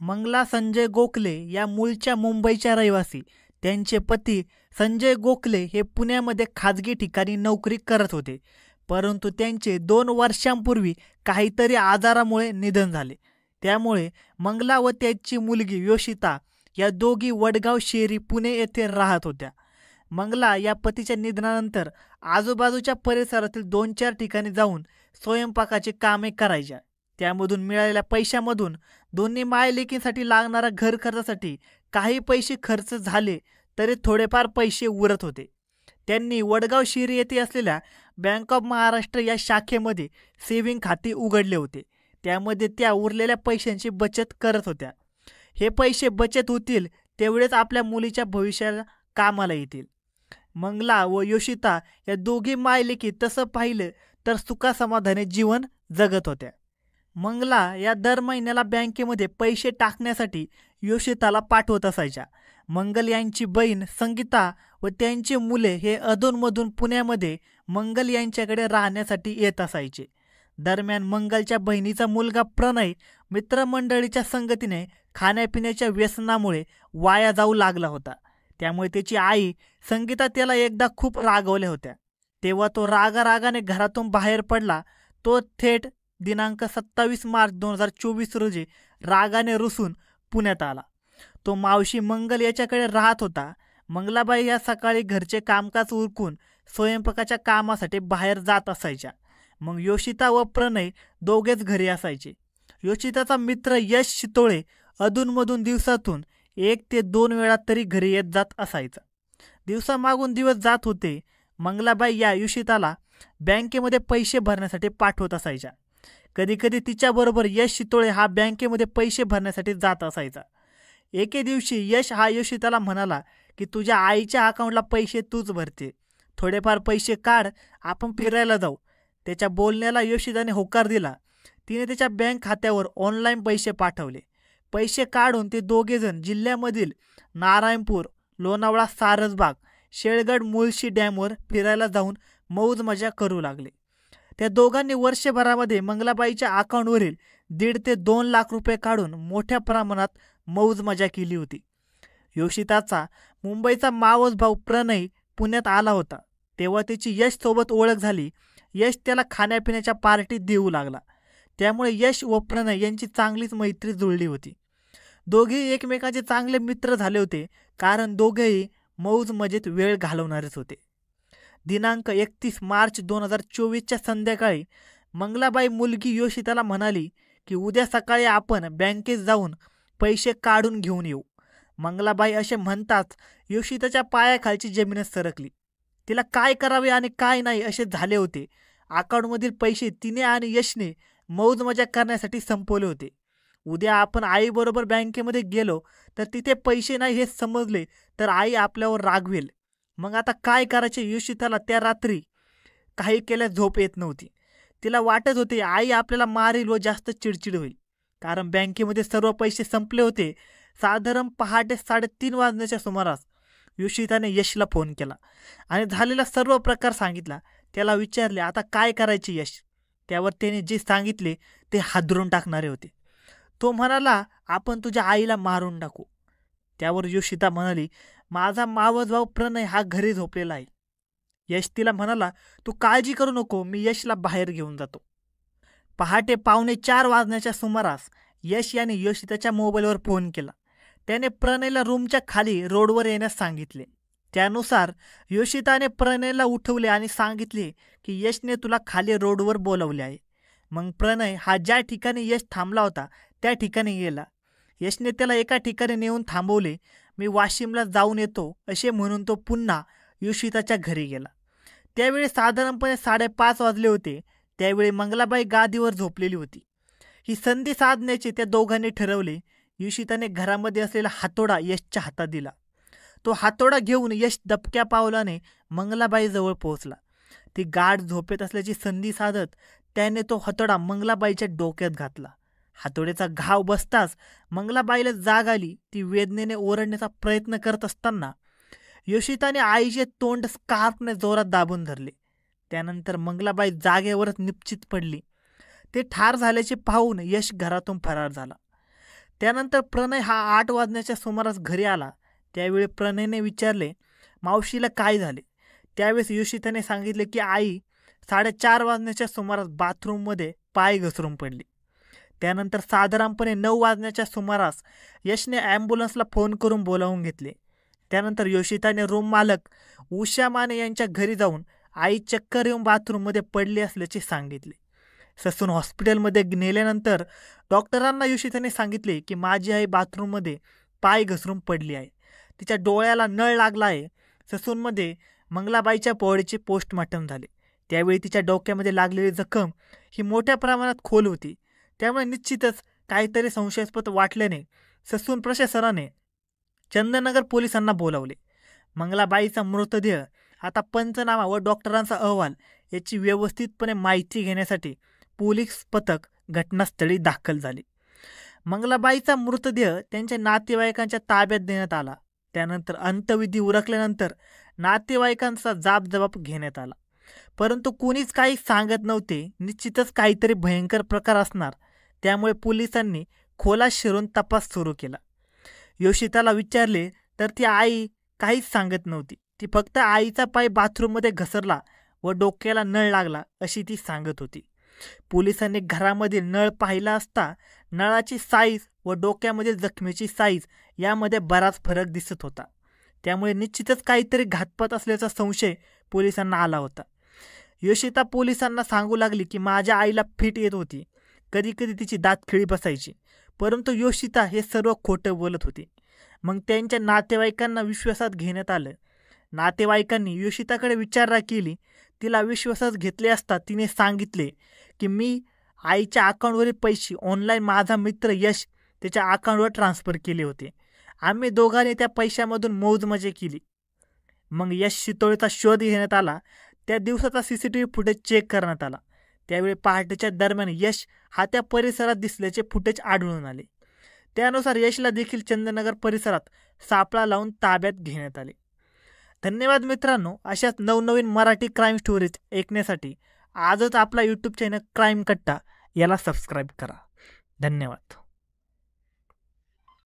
मंगला संजय गोखले या मूळच्या मुंबईच्या रहिवासी. त्यांचे पती संजय गोखले हे पुण्यामध्ये खाजगी ठिकाणी नोकरी करत होते, परंतु त्यांचे 2 वर्षांपूर्वी काहीतरी आजारामुळे निधन झाले. त्यामुळे मंगला व त्यांची मुलगी योशिता या दोघी वडगाव शेरी पुणे येथे राहत होत्या. मंगला या पतीच्या निधनानंतर आजूबाजूच्या परिसरातील 2-4 ठिकाणी जाऊन स्वयंपाकाची कामे करायच्या. त्यामधून मिळालेल्या पैशामधून दोन्ही मायलेकींसाठी लागणारा घर खर्चासाठी काही पैसे खर्च झाले तरी थोडेफार पैसे उरत होते. त्यांनी वडगाव शिरी येथे असलेल्या बँक ऑफ महाराष्ट्र या शाखेमध्ये सेव्हिंग खाते उघडले होते. त्यामध्ये त्या उरलेल्या पैशांची बचत करत होत्या. हे पैसे बचत होतील तेवढेच आपल्या मुलीच्या भविष्याला कामाला येतील. मंगला व योशिता या दोघी मायलेकी तसं पाहिलं तर सुखासमाधाने जीवन जगत होत्या. मंगला या दर महिन्याला बँकेमध्ये पैसे टाकण्यासाठी योशिताला पाठवत असायच्या. मंगल यांची बहीण संगीता व त्यांची मुले हे अधूनमधून पुण्यामध्ये मंगल यांच्याकडे राहण्यासाठी येत असायचे. दरम्यान मंगलच्या बहिणीचा मुलगा प्रणय मित्रमंडळीच्या संगतीने खाण्यापिण्याच्या व्यसनामुळे वाया जाऊ लागला होता. त्यामुळे त्याची आई संगीता त्याला एकदा खूप रागवल्या होत्या. तेव्हा तो रागाने घरातून बाहेर पडला. तो थेट दिनांक 27 मार्च 2024 रोजी रागाने रुसून पुण्यात आला. तो मावशी मंगल याच्याकडे राहत होता. मंगलाबाई या सकाळी घरचे कामकाज उरकून स्वयंपाकाच्या कामासाठी बाहेर जात असायच्या. मग योशिता व प्रणय दोघेच घरी असायचे. योशिताचा मित्र यश शितोळे अधूनमधून दिवसातून 1 ते 2 वेळा तरी घरी येत जात असायचा. दिवसामागून दिवस जात होते. मंगलाबाई या योशिताला बँकेमध्ये पैसे भरण्यासाठी पाठवत असायच्या. कधीकधी तिच्याबरोबर यश शितोळे हा बँकेमध्ये पैसे भरण्यासाठी जात असायचा. एके दिवशी यश हा योशिताला म्हणाला की तुझ्या आईच्या अकाउंटला पैसे तूच भरते, थोडेफार पैसे काढ, आपण फिरायला जाऊ. त्याच्या बोलण्याला योशिताने होकार दिला. तिने त्याच्या बँक खात्यावर ऑनलाईन पैसे पाठवले. पैसे काढून ते दोघेजण जिल्ह्यामधील नारायणपूर, लोणावळा, सारसबाग, शेळगड, मुळशी डॅमवर फिरायला जाऊन मौज मजा करू लागले. त्या दोघांनी वर्षभरामध्ये मंगलाबाईच्या अकाउंटवरील 1.5 ते 2 लाख रुपये काढून मोठ्या प्रमाणात मौज मजा केली होती. योशिताचा मुंबईचा मावस भाऊ प्रणय पुण्यात आला होता. तेव्हा त्याची यश सोबत ओळख झाली. यश त्याला खाण्यापिण्याच्या पार्टीत देऊ लागला. त्यामुळे यश व प्रणय यांची चांगलीच मैत्री जुळली होती. दोघेही एकमेकांचे चांगले मित्र झाले होते, कारण दोघेही मौज मजेत वेळ घालवणारेच होते. दिनांक 31 मार्च 2024च्या संध्याकाळी मंगलाबाई मुलगी योशिताला म्हणाली की उद्या सकाळी आपण बँकेत जाऊन पैसे काढून घेऊन येऊ. मंगलाबाई असे म्हणताच योशिताच्या पायाखालची जमीनच सरकली. तिला काय करावे आणि काय नाही असे झाले होते. अकाउंटमधील पैसे तिने आणि यशने मौज मजा करण्यासाठी संपवले होते. उद्या आपण आईबरोबर बँकेमध्ये गेलो तर तिथे पैसे नाही हे समजले तर आई आपल्यावर रागवेल. मग आता काय करायचे? योशिताला त्या रात्री काही केल्यास झोप येत नव्हती. तिला वाटत होते आई आपल्याला मारेल व जास्त चिडचिड होईल, कारण बँकेमध्ये सर्व पैसे संपले होते. साधारण पहाटे 3:30 वाजण्याच्या सुमारास योशिताने यशला फोन केला आणि झालेला सर्व प्रकार सांगितला. त्याला विचारले आता काय करायचे यश? त्यावर त्याने जे सांगितले ते हादरून टाकणारे होते. तो म्हणाला आपण तुझ्या आईला मारून टाकू. त्यावर योशिता म्हणाली माझा मावस भाऊ प्रणय हा घरी झोपलेला आहे. यश तिला म्हणाला तू काळजी करू नको, मी यशला बाहेर घेऊन जातो. पहाटे 3:45 वाजण्याच्या सुमारास यश याने योशिताच्या मोबाईलवर फोन केला. त्याने प्रणयला रूमच्या खाली रोडवर येण्यास सांगितले. त्यानुसार योशिताने प्रणयला उठवले आणि सांगितले की यशने तुला खाली रोडवर बोलवले आहे. मग प्रणय हा ज्या ठिकाणी यश थांबला होता त्या ठिकाणी गेला. यशने त्याला एका ठिकाणी नेऊन थांबवले. मी वाशिमला जाऊन येतो असे म्हणून तो पुन्हा योशिताच्या घरी गेला. त्यावेळी साधारणपणे 5:30 वाजले होते. त्यावेळी मंगलाबाई गादीवर झोपलेली होती. ही संधी साधण्याचे त्या दोघांनी ठरवले. योशिताने घरामध्ये असलेला हातोडा यशच्या हातात दिला. तो हातोडा घेऊन यश दबक्या पावलाने मंगलाबाईजवळ पोहोचला. ती गाढ झोपेत असल्याची संधी साधत त्याने तो हातोडा मंगलाबाईच्या डोक्यात घातला. हातोड्याचा घाव बसताच मंगलाबाईला जाग आली. ती वेदनेने ओरडण्याचा प्रयत्न करत असताना योशिताने आईचे तोंड स्कार्फने जोरात दाबून धरले. त्यानंतर मंगलाबाई जागेवरच निश्चित पडली. ते ठार झाल्याचे पाहून यश घरातून फरार झाला. त्यानंतर प्रणय हा 8 वाजण्याच्या सुमारास घरी आला. त्यावेळी प्रणयने विचारले, मावशीला काय झाले? त्यावेळेस योशिताने सांगितले की आई 4:30 वाजण्याच्या सुमारास बाथरूममध्ये पाय घसरून पडली. त्यानंतर साधारणपणे 9 वाजण्याच्या सुमारास यशने ॲम्ब्युलन्सला फोन करून बोलावून घेतले. त्यानंतर योशिताने रूम मालक उषा माने यांच्या घरी जाऊन आई चक्कर येऊन बाथरूममध्ये पडली असल्याचे सांगितले. ससून हॉस्पिटलमध्ये नेल्यानंतर डॉक्टरांना योशिताने सांगितले की माझी आई बाथरूममध्ये पाय घसरून पडली आहे. तिच्या डोळ्याला नळ लागला आहे. ससूनमध्ये मंगलाबाईच्या पॉडीचे पोस्टमॉर्टम झाले. त्यावेळी तिच्या डोक्यामध्ये लागलेली जखम ही मोठ्या प्रमाणात खोल होती. त्यामुळे निश्चितच काहीतरी संशयास्पद वाटल्याने ससून प्रशासनाने चंदननगर पोलिसांना बोलावले. मंगलाबाईचा मृतदेह आता पंचनामा व डॉक्टरांचा अहवाल याची व्यवस्थितपणे माहिती घेण्यासाठी पोलीस पथक घटनास्थळी दाखल झाले. मंगलाबाईचा मृतदेह त्यांच्या नातेवाईकांच्या ताब्यात देण्यात आला. त्यानंतर अंत्यविधी उरकल्यानंतर नातेवाईकांचा जबाब घेण्यात आला. परंतु कोणीच काही सांगत नव्हते. निश्चितच काहीतरी भयंकर प्रकार असणार. त्यामुळे पोलिसांनी खोलात शिरून तपास सुरू केला. योशिताला विचारले तर ती आई काहीच सांगत नव्हती. ती फक्त आईचा पाय बाथरूममध्ये घसरला व डोक्याला नळ लागला अशी ती सांगत होती. पोलिसांनी घरामधील नळ पाहिला असता नळाची साईज व डोक्यामधील जखमेची साईज यामध्ये बराच फरक दिसत होता. त्यामुळे निश्चितच काहीतरी घातपात असल्याचा संशय पोलिसांना आला होता. योशिता पोलिसांना सांगू लागली की माझ्या आईला फिट येत होती. कधी कधी तिची दात खिळी बसायची. परंतु योशिता हे सर्व खोटं बोलत होती. मग त्यांच्या नातेवाईकांना विश्वासात घेण्यात आलं. नातेवाईकांनी योशिताकडे विचारणा केली. तिला विश्वासात घेतले असता तिने सांगितले की मी आईच्या अकाउंटवरील पैसे ऑनलाईन माझा मित्र यश त्याच्या अकाउंटवर ट्रान्सफर केले होते. आम्ही दोघांनी त्या पैशामधून मौजमजा केली. मग यश शितोळेचा शोध घेण्यात आला. त्या दिवसाचा CCTV फुटेज चेक करण्यात आला. त्यावेळी पहाटेच्या दरम्यान यश हा त्या परिसरात दिसल्याचे फुटेज आढळून आले. त्यानुसार यशला देखील चंदननगर परिसरात सापळा लावून ताब्यात घेण्यात आले. धन्यवाद मित्रांनो. अशाच नवनवीन मराठी क्राईम स्टोरीज ऐकण्यासाठी आजच आपला यूट्यूब चॅनल क्राईम कट्टा याला सबस्क्राईब करा. धन्यवाद.